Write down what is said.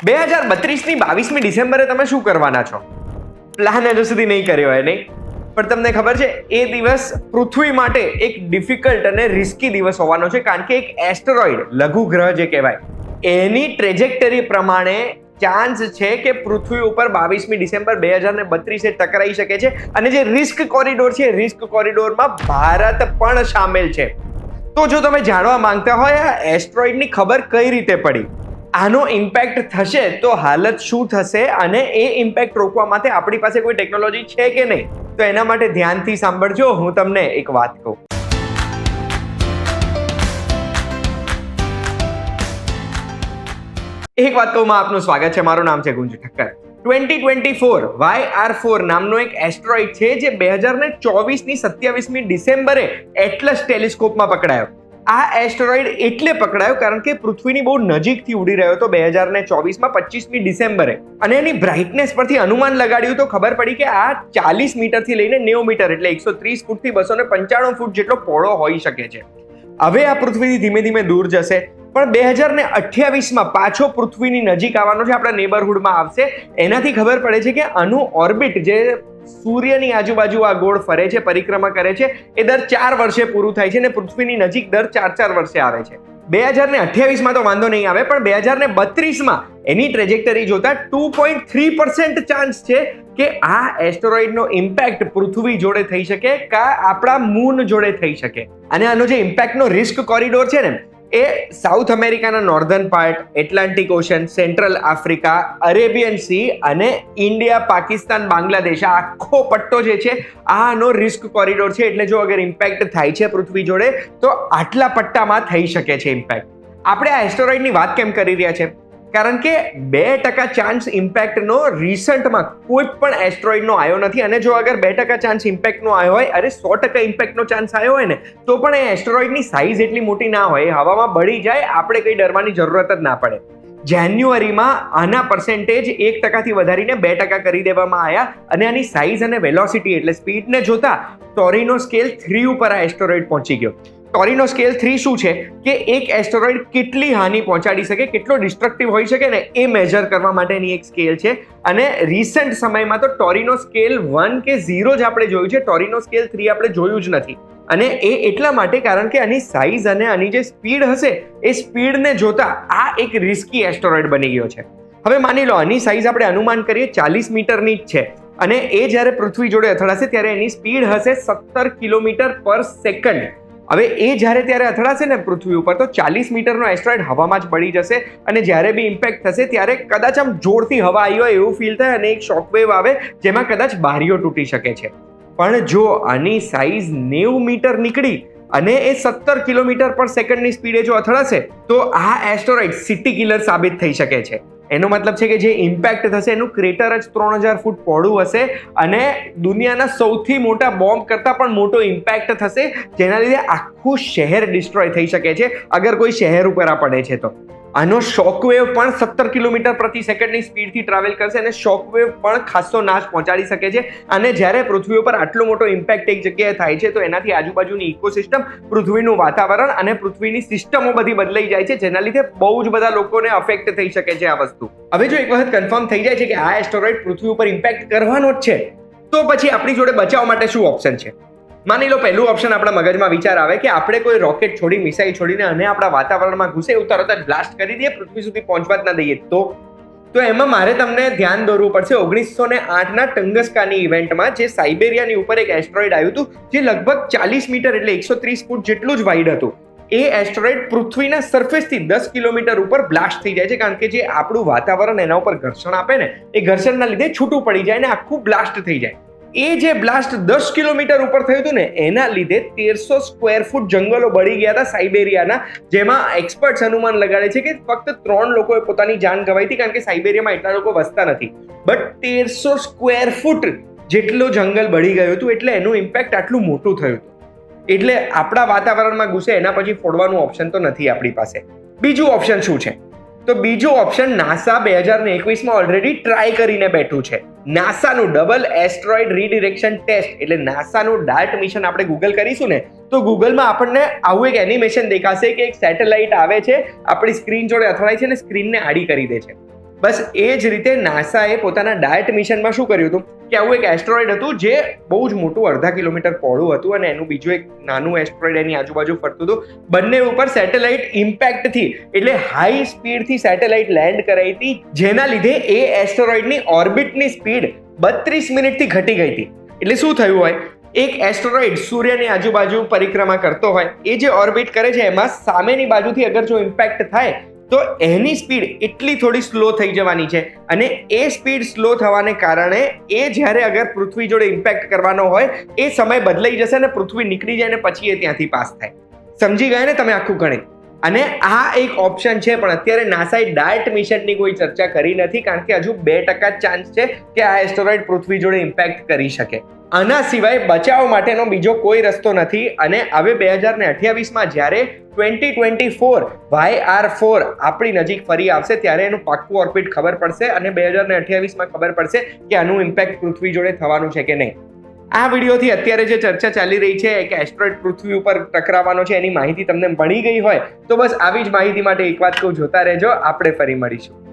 2032ની 22મી ડિસેમ્બરે તમે શું કરવાના છો? પ્લાન હજુ સુધી નહીં કર્યો હોય નહીં, પણ તમને ખબર છે એ દિવસ પૃથ્વી માટે એક ડિફિકલ્ટ અને રિસ્કી દિવસ હોવાનો છે, કારણ કે એક એસ્ટેરોઇડ લઘુ ગ્રહ જે કહેવાય એની ટ્રેજેક્ટરી પ્રમાણે ચાન્સ છે કે પૃથ્વી ઉપર 22મી ડિસેમ્બર 2032 ટકરાઈ શકે છે. અને જે રિસ્ક કોરિડોર છે, રિસ્ક કોરિડોરમાં ભારત પણ સામેલ છે. તો જો તમે જાણવા માંગતા હોય આ એસ્ટ્રોઇડની ખબર કઈ રીતે પડી, આનો ઇમ્પેક્ટ થશે તો હાલત શું થશે અને એ ઇમ્પેક્ટ રોકવા માટે આપણી પાસે કોઈ ટેકનોલોજી છે કે નહીં, તો એના માટે ધ્યાનથી સાંભળજો. હું તમને એક વાત કહું. એક વાત કહું, આપનું સ્વાગત છે. મારું નામ છે ગુંજ ઠક્કર. 2024 YR4 નામનો એક એસ્ટ્રોઇડ છે જે 2024ની 27મી ડિસેમ્બરે એટલસ ટેલિસ્કોપમાં પકડાયો. આ એસ્ટેરોઇડ એટલે પકડાયો કારણ કે પૃથ્વીની બહુ નજીકથી ઉડી રહ્યો હતો 2024માં 25મી ડિસેમ્બરે, અને એની બ્રાઇટનેસ પરથી અનુમાન લગાડ્યું તો ખબર પડી કે આ 40 મીટરથી લઈને 90 મીટર એટલે 130 ફૂટથી 295 ફૂટ જેટલો પહોળો હોઈ શકે છે. હવે આ પૃથ્વીથી ધીમે ધીમે દૂર જશે, પણ 2028માં પાછો પૃથ્વીની નજીક આવવાનો છે, આપણા નેબરહુડમાં આવશે. એનાથી ખબર પડે છે કે આનું ઓર્બિટ જે સૂર્યની આજુબાજુ આ ગોળ ફરે છે, પરિક્રમા કરે છે, એ દર 4 વર્ષે પૂરું થાય છે અને પૃથ્વીની નજીક દર 4 વર્ષે આવે છે. 2028માં તો વાંધો નહીં આવે, પણ 2032માં એની ટ્રેજેક્ટરી જોતા 2.3% ચાન્સ છે કે આ એસ્ટેરોઇડનો ઇમ્પેક્ટ પૃથ્વી જોડે થઈ શકે કે આપણા મૂન જોડે થઈ શકે. અને આનો જે ઇમ્પેક્ટનો રિસ્ક કોરિડોર છે ને, એ સાઉથ અમેરિકાના northern part, Atlantic ocean, central Africa, Arabian C અને ઇન્ડિયા, પાકિસ્તાન, બાંગ્લાદેશ, આ આખો પટ્ટો જે છે આનો રિસ્ક કોરિડોર છે. એટલે જો અગર ઇમ્પેક્ટ થાય છે પૃથ્વી જોડે તો આટલા પટ્ટામાં થઈ શકે છે ઇમ્પેક્ટ. આપણે આ એસ્ટેરોઇડની વાત કેમ કરી રહ્યા છે? કારણ કે 2% ચાન્સ ઇમ્પેક્ટનો રિસન્ટમાં કોઈ પણ એસ્ટ્રોઇડનો આવ્યો નથી. અને જો અગર 2% ચાન્સ ઇમ્પેક્ટનો આવ્યો હોય, અરે 100% ઇમ્પેક્ટનો ચાન્સ આવ્યો હોય ને, તો પણ એ એસ્ટ્રોઇડની સાઇઝ એટલી મોટી ના હોય, હવામાં બળી જાય, આપણે કંઈ ડરવાની જરૂરત જ ના પડે. જાન્યુઆરીમાં આના પર્સેન્ટેજ 1%થી વધારીને 2% કરી દેવામાં આવ્યા, અને આની સાઇઝ અને વેલોસિટી એટલે સ્પીડને જોતા ટોરિનો સ્કેલ 3 ઉપર આ એસ્ટેરોઇડ પહોંચી ગયો. ટોરિનો સ્કેલ 3 શું છે કે એક એસ્ટેરોઇડ કેટલી હાનિ પહોંચાડી શકે, કેટલો ડિસ્ટ્રક્ટિવ હોઈ શકે ને, એ મેજર કરવા માટેની એક સ્કેલ છે. અને રિસન્ટ સમયમાં તો ટોરિનો સ્કેલ 1 કે 0 જ આપણે જોયું છે, ટોરિનો સ્કેલ 3 આપણે જોયું જ નથી. અને એ એટલા માટે કારણ કે આની સાઇઝ અને આની જે સ્પીડ હશે એ સ્પીડને જોતા આ એક રિસ્કી એસ્ટેરોઇડ બની ગયો છે. હવે માની લો આની સાઇઝ આપણે અનુમાન કરીએ 40 મીટરની જ છે, અને એ જ્યારે પૃથ્વી જોડે અથડાશે ત્યારે એની સ્પીડ હશે 17 કિલોમીટર પર સેકન્ડ. હવે એ જ્યારે ત્યારે અથડાશે ને પૃથ્વી ઉપર, તો 40 મીટરનો એસ્ટેરોઇડ હવામાં જ પડી જશે, અને જ્યારે બી ઇમ્પેક્ટ થશે ત્યારે કદાચ આમ જોરથી હવા આવી હોય એવું ફીલ થાય અને એક શોકવેવ આવે જેમાં કદાચ બારીઓ તૂટી શકે છે. પણ જો આની સાઇઝ 90 મીટર નીકળી અને એ 17 કિલોમીટર પર સેકન્ડની સ્પીડે જો અથડાશે તો આ એસ્ટેરોઇડ સિટી કિલર સાબિત થઈ શકે છે. એનો મતલબ છે કે જે ઇમ્પેક્ટ થશે એનું ક્રેટર જ 3000 ફૂટ પહોળું હશે, અને દુનિયાના સૌથી મોટા બોમ્બ કરતાં પણ મોટો ઇમ્પેક્ટ થશે, જેના લીધે આખું શહેર ડિસ્ટ્રોય થઈ શકે છે અગર કોઈ શહેર ઉપર આ પડે છે તો. આનો શોકવેવ પણ 17 કિલોમીટર પ્રતિ સેકન્ડની સ્પીડથી ટ્રાવેલ કરશે, અને શોકવેવ પણ ખાસો નાશ પહોંચાડી શકે છે. અને જ્યારે પૃથ્વી ઉપર આટલો મોટો ઇમ્પેક્ટ એક જગ્યાએ થાય છે તો એનાથી આજુબાજુની ઇકોસિસ્ટમ, પૃથ્વીનું વાતાવરણ અને પૃથ્વીની સિસ્ટમો બધી બદલાઈ જાય છે, જેના લીધે બહુ જ બધા લોકોને અફેક્ટ થઈ શકે છે આ વસ્તુ. હવે જો એક વખત કન્ફર્મ થઈ જાય છે કે આ એસ્ટેરોઇડ પૃથ્વી ઉપર ઇમ્પેક્ટ કરવાનો જ છે, તો પછી આપણી જોડે બચાવ માટે શું ઓપ્શન છે? માની લો પહેલું ઓપ્શન આપણા મગજમાં વિચાર આવે કે આપણે કોઈ રોકેટ છોડી, મિસાઇલ છોડીને અને આપણા વાતાવરણમાં ઘૂસે એવું તરત જ બ્લાસ્ટ કરી દઈએ, પૃથ્વી સુધી પહોંચવા જ ના દઈએ. તો એમાં મારે તમને ધ્યાન દોરવું પડશે 1908ના ટંગસ્કાની ઇવેન્ટમાં, જે સાઇબેરિયાની ઉપર એક એસ્ટેરોઇડ આવ્યું હતું જે લગભગ 40 મીટર એટલે 130 ફૂટ જેટલું જ વાઇડ હતું. એ એસ્ટેરોઇડ પૃથ્વીના સરફેસથી 10 કિલોમીટર ઉપર બ્લાસ્ટ થઈ જાય છે, કારણ કે જે આપણું વાતાવરણ એના ઉપર ઘર્ષણ આપે ને, એ ઘર્ષણના લીધે છૂટું પડી જાય ને આખું બ્લાસ્ટ થઈ જાય. એ જે બ્લાસ્ટ 10 કિલોમીટર ઉપર થયું હતું ને, એના લીધે 1300 સ્ક્વેર ફૂટ જંગલો બળી ગયા હતા સાઇબેરિયાના, જેમાં એક્સપર્ટ્સ અનુમાન લગાડે છે કે ફક્ત 3 લોકોએ પોતાની જાન ગવાઈ હતી, કારણ કે સાઇબેરિયામાં એટલા લોકો વસતા નથી. બટ 1300 સ્ક્વેર ફૂટ જેટલું જંગલ બળી ગયું હતું, એટલે એનું ઇમ્પેક્ટ આટલું મોટું થયું હતું. એટલે આપણા વાતાવરણમાં ઘૂસે એના પછી ફોડવાનું ઓપ્શન તો નથી આપણી પાસે. બીજું ઓપ્શન શું છે? તો બીજો ઓપ્શન નાસા 2021માં ઓલરેડી ટ્રાય કરીને બેઠું છે. નાસાનું ડબલ એસ્ટ્રોઇડ રીડિરેક્શન ટેસ્ટ એટલે નાસાનું ડાર્ટ મિશન આપણે ગૂગલ કરીશું ને તો ગૂગલમાં આપણને આવું એક એનિમેશન દેખાશે કે એક સેટેલાઇટ આવે છે, આપણી સ્ક્રીન જોડે અથડાય છે અને સ્ક્રીનને આડી કરી દે છે. બસ એ જ રીતે નાસાએ પોતાના ડાયટ મિશનમાં શું કર્યું હતું કે આવું એક એસ્ટ્રોઇડ હતું જે બહુ જ મોટું 1.5 કિલોમીટર પહોળું હતું અને એનું બીજું એક નાનું એસ્ટ્રોઇડ એની આજુબાજુ ફરતું હતું. બંને ઉપર સેટેલાઇટ ઇમ્પેક્ટથી એટલે હાઈ સ્પીડથી સેટેલાઇટ લેન્ડ કરાઈ હતી, જેના લીધે એ એસ્ટ્રોઇડની ઓર્બિટની સ્પીડ 32 મિનિટથી ઘટી ગઈ હતી. એટલે શું થયું હોય, એક એસ્ટ્રોઇડ સૂર્યની આજુબાજુ પરિક્રમા કરતો હોય, એ જે ઓર્બિટ કરે છે એમાં સામેની બાજુથી અગર જો ઇમ્પેક્ટ થાય તો એની સ્પીડ એટલી થોડી સ્લો થઈ જવાની છે અને એ સ્પીડ સ્લો થવાને કારણે એ જ્યારે અગર પૃથ્વી જોડે ઇમ્પેક્ટ કરવાનો હોય એ સમય બદલાઈ જશે અને પૃથ્વી નીકળી જાય અને પછી એ ત્યાંથી પાસ થાય. સમજી ગયા ને તમે આખું ગણિત? અને આ એક ઓપ્શન છે, પણ અત્યારે નાસાએ ડાયટ મિશનની કોઈ ચર્ચા કરી નથી કારણ કે હજુ 2% જ ચાન્સ છે કે આ એસ્ટ્રોઇડ પૃથ્વી જોડે ઇમ્પેક્ટ કરી શકે. આના સિવાય બચાવ માટેનો બીજો કોઈ રસ્તો નથી અને હવે 2028માં જ્યારે 2024 YR4 આપણી નજીક ફરી આવશે ત્યારે એનું પાક્કું ઓર્બિટ ખબર પડશે અને 2028માં ખબર પડશે કે આનું ઇમ્પેક્ટ પૃથ્વી જોડે થવાનું છે કે નહીં. આ વિડીયોથી અત્યારે જે ચર્ચા ચાલી રહી છે કે એસ્ટ્રોઇડ પૃથ્વી ઉપર ટકરાવવાનો છે એની માહિતી તમને મળી ગઈ હોય તો બસ આવી જ માહિતી માટે એક વાત કહું, જોતા રહેજો, આપણે ફરી મળીશું.